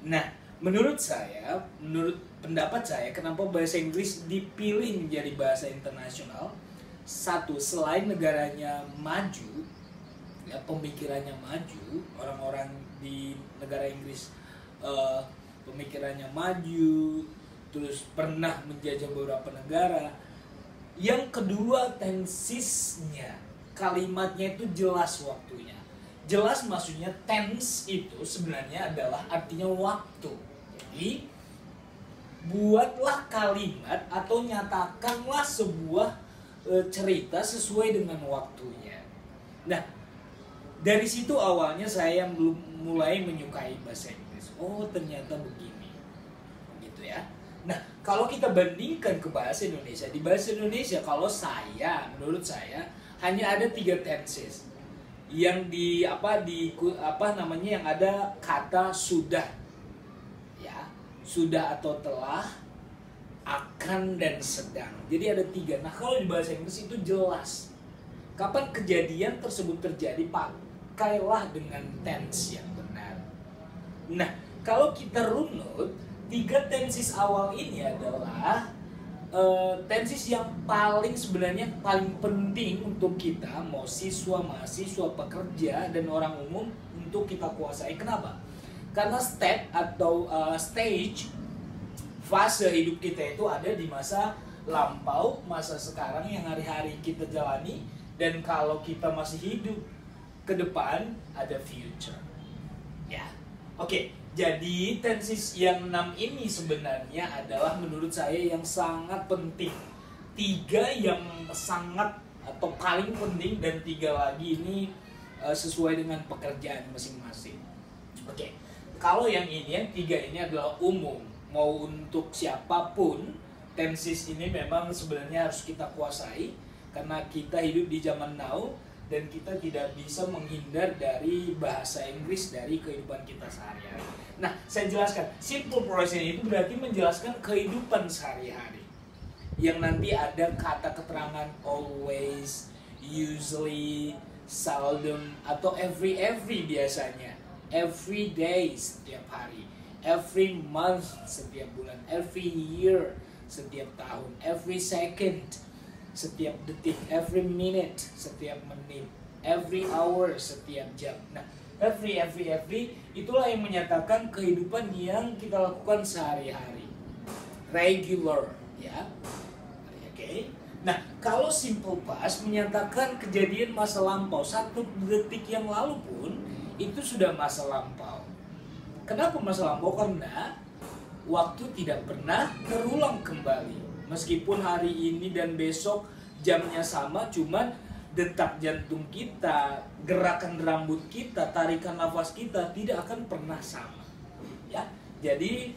Nah, menurut pendapat saya, kenapa bahasa Inggris dipilih menjadi bahasa internasional? Satu, selain negaranya maju, ya pemikirannya maju, orang-orang di negara Inggris pemikirannya maju, terus pernah menjajah beberapa negara. Yang kedua, tensisnya, kalimatnya itu jelas waktunya. Jelas maksudnya tense itu sebenarnya adalah artinya waktu. Jadi buatlah kalimat atau nyatakanlah sebuah cerita sesuai dengan waktunya. Nah, dari situ awalnya saya mulai menyukai bahasa Inggris. Oh, ternyata begini. Gitu ya. Nah, kalau kita bandingkan ke bahasa Indonesia, di bahasa Indonesia menurut saya hanya ada 3 tenses. Yang yang ada kata sudah. Ya, sudah atau telah, akan dan sedang. Jadi ada 3. Nah, kalau di bahasa Inggris itu jelas kapan kejadian tersebut terjadi, pakailah dengan tense yang benar. Nah, kalau kita runut, 3 tenses awal ini adalah tenses yang sebenarnya paling penting untuk kita, mau siswa, mahasiswa, pekerja, dan orang umum untuk kita kuasai. Kenapa? Karena step atau stage fase hidup kita itu ada di masa lampau, masa sekarang yang hari-hari kita jalani, dan kalau kita masih hidup ke depan ada future. Ya. Oke, jadi tenses yang 6 ini sebenarnya adalah menurut saya yang sangat penting. 3 yang sangat atau paling penting, dan 3 lagi ini sesuai dengan pekerjaan masing-masing. Oke. Kalau yang 3 ini adalah umum. Mau untuk siapapun, tenses ini memang sebenarnya harus kita kuasai karena kita hidup di zaman now dan kita tidak bisa menghindar dari bahasa Inggris dari kehidupan kita sehari-hari. Nah, saya jelaskan, simple present itu berarti menjelaskan kehidupan sehari-hari. Yang nanti ada kata keterangan always, usually, seldom, atau every biasanya. Every day setiap hari. Every month setiap bulan, every year setiap tahun, every second setiap detik, every minute setiap menit, every hour setiap jam. Nah, every itulah yang menyatakan kehidupan yang kita lakukan sehari-hari. Regular, ya. Oke. Nah, kalau simple past menyatakan kejadian masa lampau, 1 detik yang lalu pun itu sudah masa lampau. Kenapa masa lampau? Karena waktu tidak pernah terulang kembali. Meskipun hari ini dan besok jamnya sama, cuman detak jantung kita, gerakan rambut kita, tarikan nafas kita tidak akan pernah sama. Ya, jadi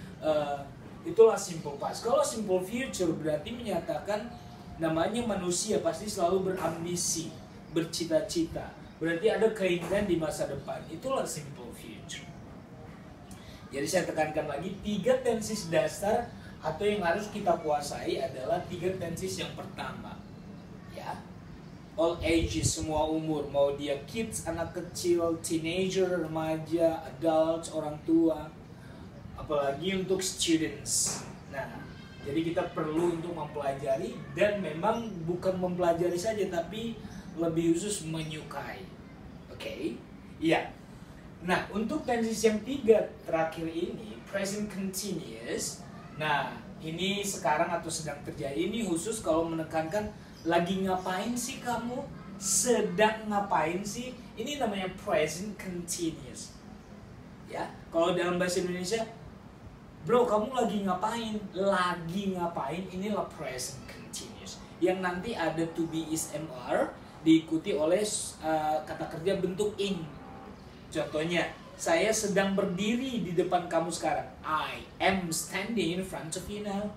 itulah simple past. Kalau simple future berarti menyatakan namanya manusia pasti selalu berambisi, bercita-cita. Berarti ada keinginan di masa depan. Itulah simple future. Jadi saya tekankan lagi, 3 tenses dasar atau yang harus kita kuasai adalah 3 tenses yang pertama. Ya. All ages, semua umur, mau dia kids, anak kecil, teenager, remaja, adults, orang tua, apalagi untuk students. Nah, jadi kita perlu untuk mempelajari, dan memang bukan mempelajari saja tapi lebih khusus menyukai. Oke? Iya. Nah, untuk tenses yang 3 terakhir ini, present continuous. Nah, ini sekarang atau sedang terjadi. Ini khusus kalau menekankan lagi ngapain sih kamu? Sedang ngapain sih? Ini namanya present continuous. Ya, kalau dalam bahasa Indonesia, bro, kamu lagi ngapain? Lagi ngapain? Inilah present continuous. Yang nanti ada to be is MR diikuti oleh kata kerja bentuk ing. Contohnya, saya sedang berdiri di depan kamu sekarang. I am standing in front of you now.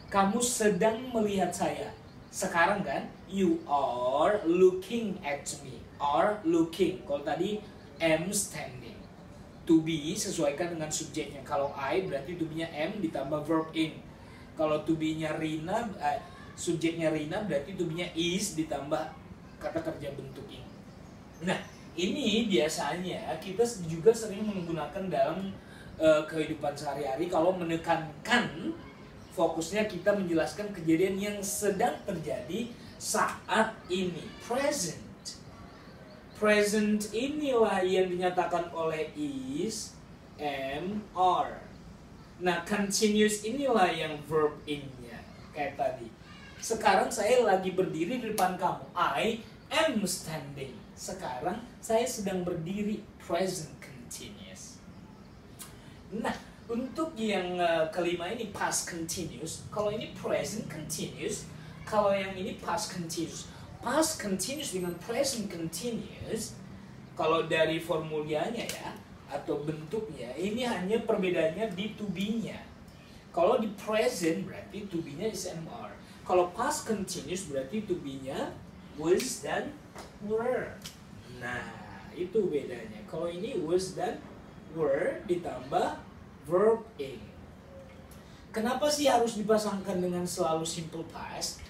Kamu sedang melihat saya. Sekarang kan, you are looking at me. Are looking. Kalau tadi, am standing. To be sesuaikan dengan subjeknya. Kalau I berarti to be-nya am ditambah verb in. Kalau to be-nya Rina, subjeknya Rina berarti to be-nya is ditambah kata kerja bentuk in. Nah, ini biasanya kita juga sering menggunakan dalam kehidupan sehari-hari kalau menekankan fokusnya kita menjelaskan kejadian yang sedang terjadi saat ini, present. Present inilah yang dinyatakan oleh is, am, are. Nah, continuous inilah yang verb in-nya, kayak tadi. Sekarang saya lagi berdiri di depan kamu. I am standing. Sekarang saya sedang berdiri, present continuous. Nah, untuk yang kelima ini past continuous. Kalau ini present continuous, kalau yang ini past continuous. Past continuous dengan present continuous, kalau dari formulanya ya, atau bentuknya, ini hanya perbedaannya di to be-nya. Kalau di present berarti to be-nya is am are. Kalau past continuous berarti to be-nya was dan were. Nah, itu bedanya. Kalau ini was dan were ditambah verb in. Kenapa sih harus dipasangkan dengan selalu simple past?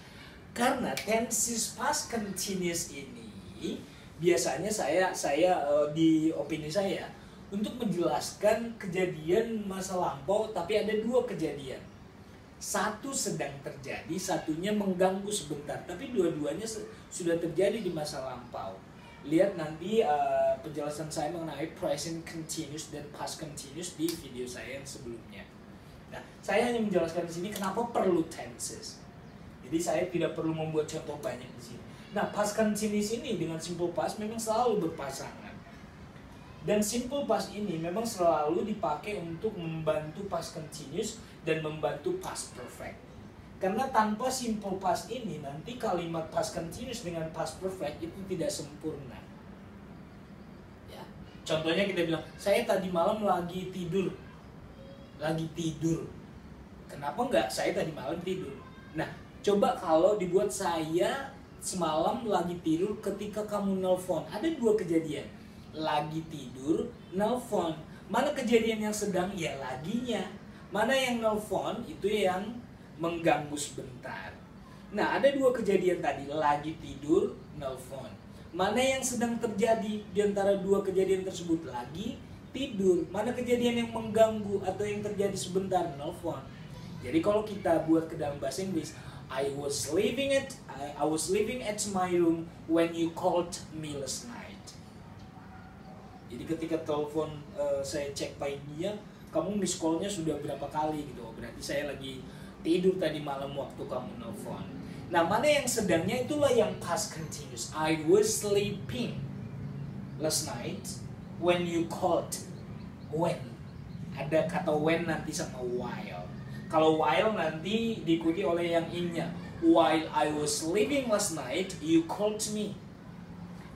Karena tenses past continuous ini biasanya saya di opini saya untuk menjelaskan kejadian masa lampau, tapi ada dua kejadian. Satu sedang terjadi, satunya mengganggu sebentar, tapi dua-duanya sudah terjadi di masa lampau. Lihat nanti penjelasan saya mengenai present continuous dan past continuous di video saya yang sebelumnya. Nah, saya hanya menjelaskan di sini kenapa perlu tenses. Jadi saya tidak perlu membuat contoh banyak di sini. Nah, past continuous ini dengan simple past memang selalu berpasangan. Dan simple past ini memang selalu dipakai untuk membantu past continuous dan membantu past perfect. Karena tanpa simple past ini nanti kalimat past continuous dengan past perfect itu tidak sempurna. Ya. Contohnya kita bilang, saya tadi malam lagi tidur. Lagi tidur. Kenapa enggak saya tadi malam tidur? Nah, coba kalau dibuat saya semalam lagi tidur ketika kamu nelpon. Ada dua kejadian. Lagi tidur, nelpon. Mana kejadian yang sedang? Ya laginya. Mana yang nelpon? Itu yang mengganggu sebentar. Nah, ada dua kejadian tadi. Lagi tidur, nelpon. Mana yang sedang terjadi di antara dua kejadian tersebut? Lagi tidur. Mana kejadian yang mengganggu atau yang terjadi sebentar? Nelpon. Jadi kalau kita buat ke dalam bahasa Inggris, I was living at my room when you called me last night. Jadi ketika telepon saya cek paginya, kamu miss call-nya sudah berapa kali gitu. Berarti saya lagi tidur tadi malam waktu kamu nelfon. Nah, mana yang sedangnya itulah yang past continuous. I was sleeping last night when you called. When. Ada kata when nanti sama while. Kalau while nanti diikuti oleh yang in-nya. While I was sleeping last night, you called me.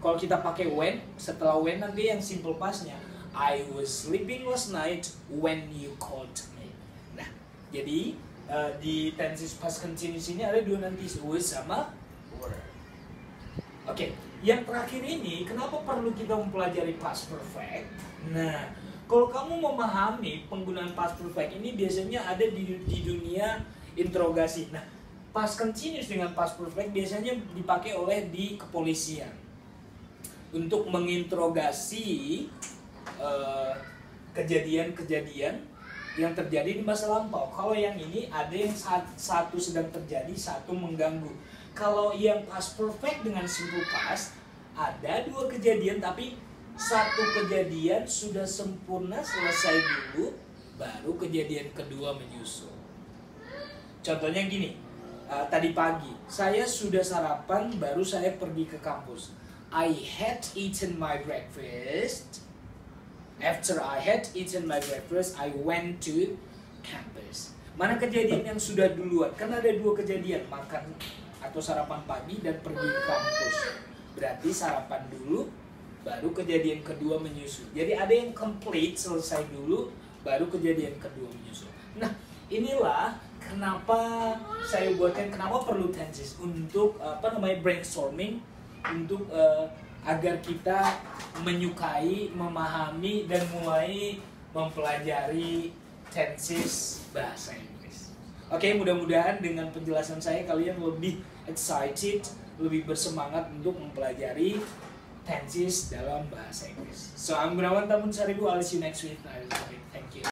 Kalau kita pakai when, setelah when nanti yang simple past-nya. I was sleeping last night when you called me. Nah, jadi di tenses past continuous ini ada dua nanti, was sama were. Oke, yang terakhir ini, kenapa perlu kita mempelajari past perfect? Nah, kalau kamu memahami penggunaan past perfect ini biasanya ada di dunia interogasi. Nah, past continuous dengan past perfect biasanya dipakai oleh di kepolisian untuk menginterogasi kejadian-kejadian yang terjadi di masa lampau. Kalau yang ini ada yang satu sedang terjadi, satu mengganggu. Kalau yang past perfect dengan simple past ada dua kejadian tapi satu kejadian sudah sempurna selesai dulu, baru kejadian kedua menyusul. Contohnya gini, tadi pagi saya sudah sarapan, baru saya pergi ke kampus. I had eaten my breakfast. After I had eaten my breakfast, I went to campus. Mana kejadian yang sudah duluan? Kan ada dua kejadian, makan atau sarapan pagi dan pergi ke kampus. Berarti sarapan dulu, baru kejadian kedua menyusul. Jadi ada yang complete, selesai dulu, baru kejadian kedua menyusul. Nah, inilah kenapa saya buatkan, kenapa perlu tenses untuk brainstorming, untuk agar kita menyukai, memahami dan mulai mempelajari tenses bahasa Inggris. Oke, mudah-mudahan dengan penjelasan saya kalian lebih excited, lebih bersemangat untuk mempelajari tenses dalam bahasa Inggris. So, I'm Gunawan Tamunsaribu. I'll see you next week. Thank you.